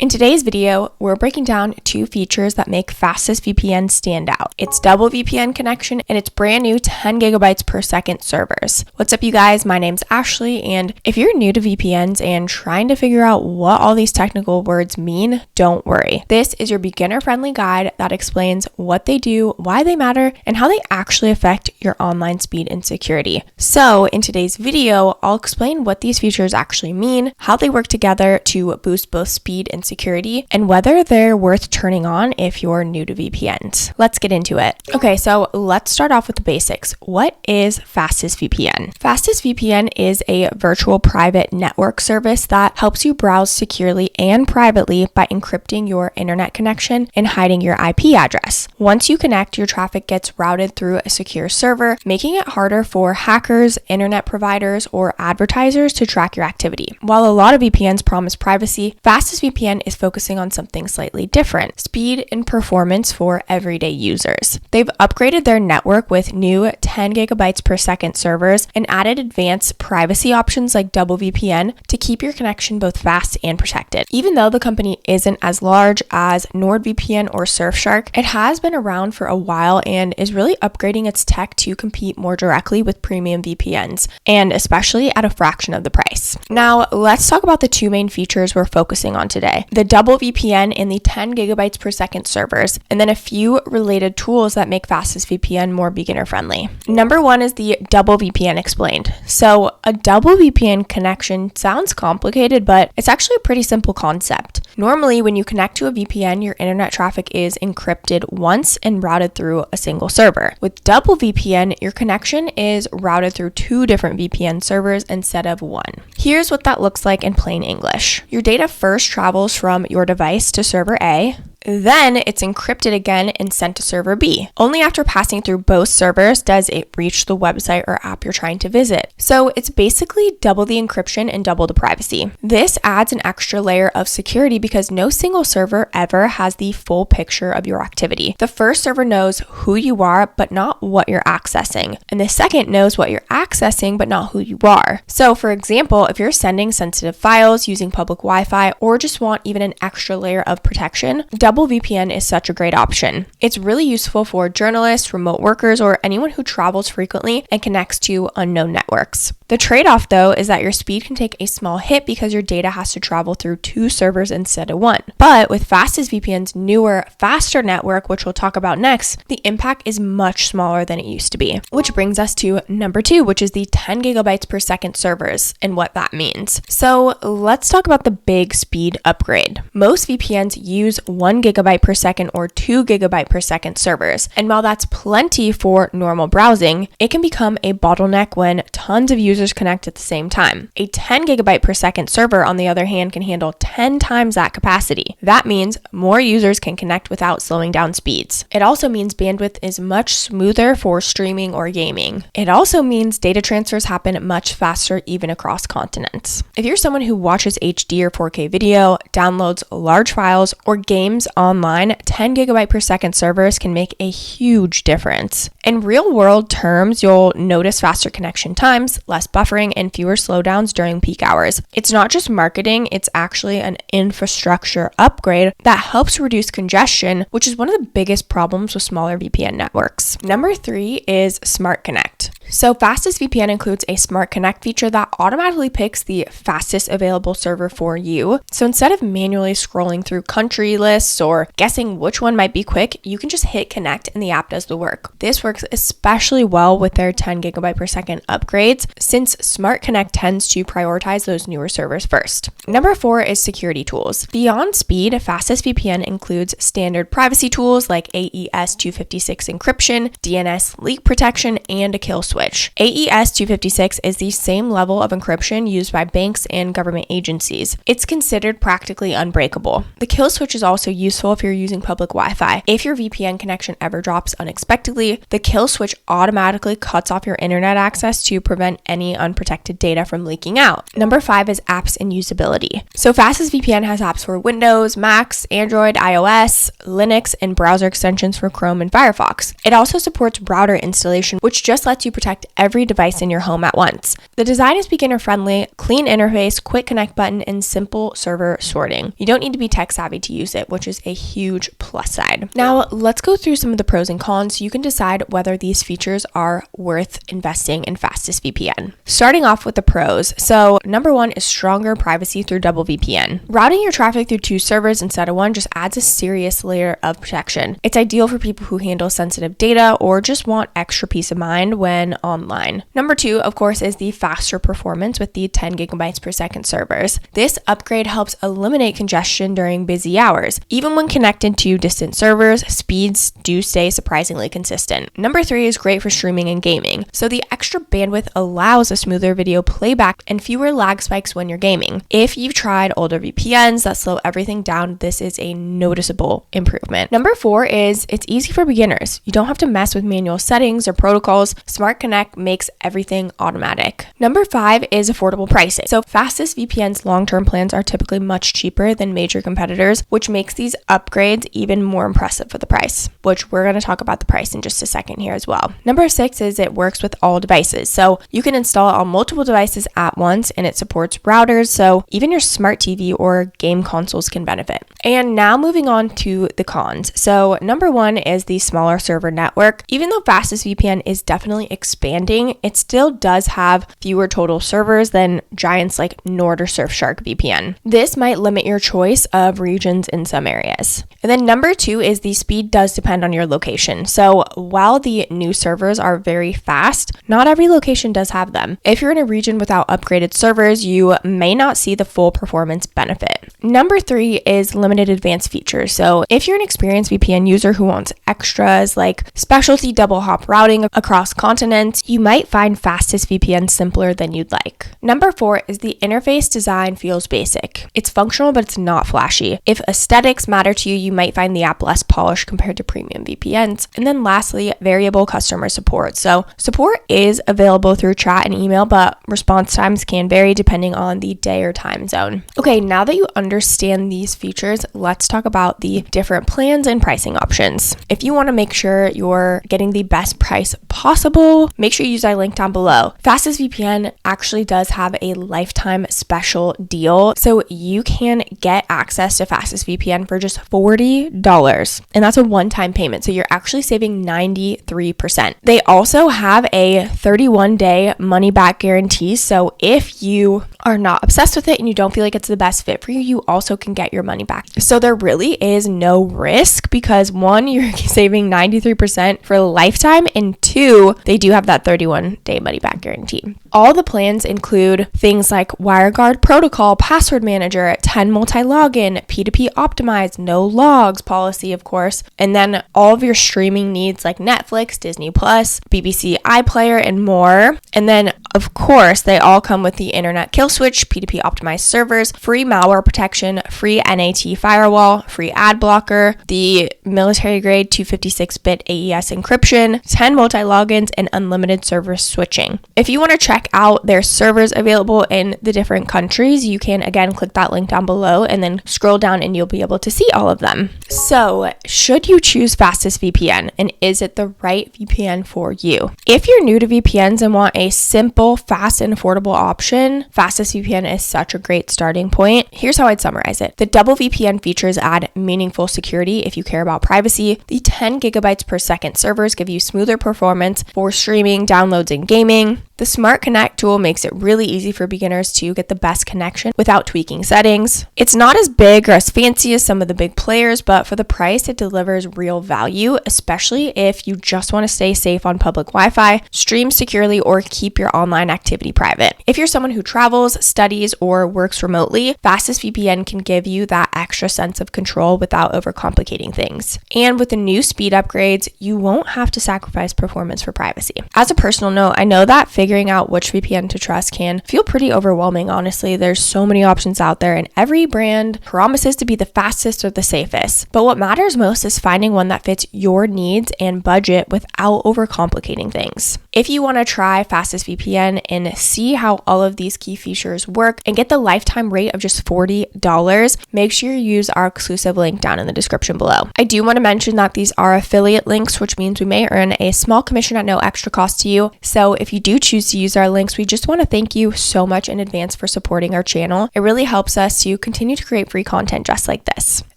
In today's video, we're breaking down two features that make FastestVPN stand out. It's double VPN connection and its brand new 10 gigabytes per second servers. What's up, you guys? My name's Ashley, and if you're new to VPNs and trying to figure out what all these technical words mean, don't worry. This is your beginner-friendly guide that explains what they do, why they matter, and how they actually affect your online speed and security. So in today's video, I'll explain what these features actually mean, how they work together to boost both speed and security, and whether they're worth turning on if you're new to VPNs. Let's get into it. Okay, so let's start off with the basics. What is FastestVPN? FastestVPN is a virtual private network service that helps you browse securely and privately by encrypting your internet connection and hiding your IP address. Once you connect, your traffic gets routed through a secure server, making it harder for hackers, internet providers, or advertisers to track your activity. While a lot of VPNs promise privacy, FastestVPN is focusing on something slightly different: speed and performance for everyday users. They've upgraded their network with new 10 gigabytes per second servers and added advanced privacy options like double VPN to keep your connection both fast and protected. Even though the company isn't as large as NordVPN or Surfshark, it has been around for a while and is really upgrading its tech to compete more directly with premium VPNs, and especially at a fraction of the price. Now, let's talk about the two main features we're focusing on today: the double VPN and the 10 gigabytes per second servers, and then a few related tools that make FastestVPN more beginner friendly. Number one is the double VPN explained. So a double VPN connection sounds complicated, but it's actually a pretty simple concept. Normally, when you connect to a VPN, your internet traffic is encrypted once and routed through a single server. With double VPN, your connection is routed through two different VPN servers instead of one. Here's what that looks like in plain English. Your data first travels from your device to server A. Then it's encrypted again and sent to server B. Only after passing through both servers does it reach the website or app you're trying to visit. So it's basically double the encryption and double the privacy. This adds an extra layer of security because no single server ever has the full picture of your activity. The first server knows who you are, but not what you're accessing. And the second knows what you're accessing, but not who you are. So for example, if you're sending sensitive files using public Wi-Fi or just want even an extra layer of protection, double VPN is such a great option. It's really useful for journalists, remote workers, or anyone who travels frequently and connects to unknown networks. The trade-off, though, is that your speed can take a small hit because your data has to travel through two servers instead of one. But with FastestVPN's newer, faster network, which we'll talk about next, the impact is much smaller than it used to be. Which brings us to number two, which is the 10 gigabytes per second servers and what that means. So let's talk about the big speed upgrade. Most VPNs use 1 gigabyte per second or 2 gigabyte per second servers. And while that's plenty for normal browsing, it can become a bottleneck when tons of users connect at the same time. A 10 gigabyte per second server, on the other hand, can handle 10 times that capacity. That means more users can connect without slowing down speeds. It also means bandwidth is much smoother for streaming or gaming. It also means data transfers happen much faster even across continents. If you're someone who watches HD or 4K video, downloads large files, or games online, 10 gigabyte per second servers can make a huge difference. In real world terms, you'll notice faster connection times, less buffering, and fewer slowdowns during peak hours. It's not just marketing, it's actually an infrastructure upgrade that helps reduce congestion, which is one of the biggest problems with smaller VPN networks. Number three is Smart Connect. So FastestVPN includes a Smart Connect feature that automatically picks the fastest available server for you. So instead of manually scrolling through country lists or guessing which one might be quick, you can just hit connect and the app does the work. This works especially well with their 10 gigabyte per second upgrades, since Smart Connect tends to prioritize those newer servers first. Number four is security tools. Beyond speed, FastestVPN includes standard privacy tools like AES 256 encryption, DNS leak protection, and a kill switch. AES 256 is the same level of encryption used by banks and government agencies. It's considered practically unbreakable. The kill switch is also useful if you're using public Wi-Fi. If your VPN connection ever drops unexpectedly, the kill switch automatically cuts off your internet access to prevent any unprotected data from leaking out. Number five is apps and usability. So FastestVPN has apps for Windows, Macs, Android, iOS, Linux, and browser extensions for Chrome and Firefox. It also supports router installation, which just lets you protect protect every device in your home at once. The design is beginner-friendly, clean interface, quick connect button, and simple server sorting. You don't need to be tech-savvy to use it, which is a huge plus side. Now, let's go through some of the pros and cons so you can decide whether these features are worth investing in FastestVPN. Starting off with the pros. So, number one is stronger privacy through double VPN. Routing your traffic through 2 servers instead of 1 just adds a serious layer of protection. It's ideal for people who handle sensitive data or just want extra peace of mind when online. Number 2, of course, is the faster performance with the 10 gigabytes per second servers. This upgrade helps eliminate congestion during busy hours. Even when connected to distant servers, speeds do stay surprisingly consistent. Number 3 is great for streaming and gaming. So the extra bandwidth allows a smoother video playback and fewer lag spikes when you're gaming. If you've tried older VPNs that slow everything down, this is a noticeable improvement. Number 4 is it's easy for beginners. You don't have to mess with manual settings or protocols. Smart Connect makes everything automatic. Number 5 is affordable pricing. So FastestVPN's long-term plans are typically much cheaper than major competitors, which makes these upgrades even more impressive for the price, which we're going to talk about the price in just a second here as well. Number 6 is it works with all devices. So you can install it on multiple devices at once, and it supports routers, so even your smart TV or game consoles can benefit. And now moving on to the cons. So number 1 is the smaller server network. Even though FastestVPN is definitely expanding, it still does have fewer total servers than giants like Nord or Surfshark VPN. This might limit your choice of regions in some areas. And then number 2 is the speed does depend on your location. So while the new servers are very fast, not every location does have them. If you're in a region without upgraded servers, you may not see the full performance benefit. Number 3 is limited advanced features. So if you're an experienced VPN user who wants extras like specialty double hop routing across continents, you might find FastestVPN simpler than you'd like. Number 4 is the interface design feels basic. It's functional, but it's not flashy. If aesthetics matter to you, you might find the app less polished compared to premium VPNs. And then lastly, variable customer support. So support is available through chat and email, but response times can vary depending on the day or time zone. Okay, now that you understand these features, let's talk about the different plans and pricing options. If you want to make sure you're getting the best price possible, make sure you use our link down below. FastestVPN actually does have a lifetime special deal, so you can get access to FastestVPN for just $40, and that's a one-time payment, so you're actually saving 93%. They also have a 31-day money-back guarantee, so if you are not obsessed with it and you don't feel like it's the best fit for you, you also can get your money back. So there really is no risk because 1, you're saving 93% for a lifetime, and 2, they do have that 31-day money-back guarantee. All the plans include things like WireGuard protocol, password manager, 10 multi-login, P2P optimized, no logs policy, of course, and then all of your streaming needs like Netflix, Disney+, BBC iPlayer, and more. And then, of course, they all come with the internet kill switch, P2P optimized servers, free malware protection, free NAT firewall, free ad blocker, the military grade 256-bit AES encryption, 10 multi-logins, and unlimited server switching. If you want to check out their servers available in the different countries, you can again click that link down below and then scroll down and you'll be able to see all of them. So, should you choose FastestVPN, and is it the right VPN for you? If you're new to VPNs and want a simple, fast, and affordable option, FastestVPN is such a great starting point. Here's how I'd summarize it. The double VPN features add meaningful security if you care about privacy. The 10 gigabytes per second servers give you smoother performance for streaming, downloads, and gaming. The Smart Connect tool makes it really easy for beginners to get the best connection without tweaking settings. It's not as big or as fancy as some of the big players, but for the price, it delivers real value, especially if you just want to stay safe on public Wi-Fi, stream securely, or keep your online activity private. If you're someone who travels, studies, or works remotely, FastestVPN can give you that extra sense of control without overcomplicating things. And with the new speed upgrades, you won't have to sacrifice performance for privacy. As a personal note, I know that figure figuring out which VPN to trust can feel pretty overwhelming, honestly. There's so many options out there, and every brand promises to be the fastest or the safest. But what matters most is finding one that fits your needs and budget without overcomplicating things. If you want to try FastestVPN and see how all of these key features work and get the lifetime rate of just $40, make sure you use our exclusive link down in the description below. I do want to mention that these are affiliate links, which means we may earn a small commission at no extra cost to you. So if you do choose to use our links, we just want to thank you so much in advance for supporting our channel. It really helps us to continue to create free content just like this.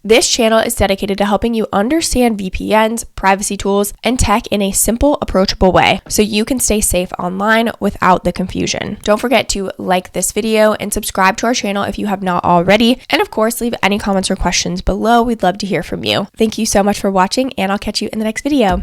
This channel is dedicated to helping you understand VPNs, privacy tools, and tech in a simple, approachable way so you can stay safe online without the confusion. Don't forget to like this video and subscribe to our channel if you have not already. And of course, leave any comments or questions below. We'd love to hear from you. Thank you so much for watching, and I'll catch you in the next video.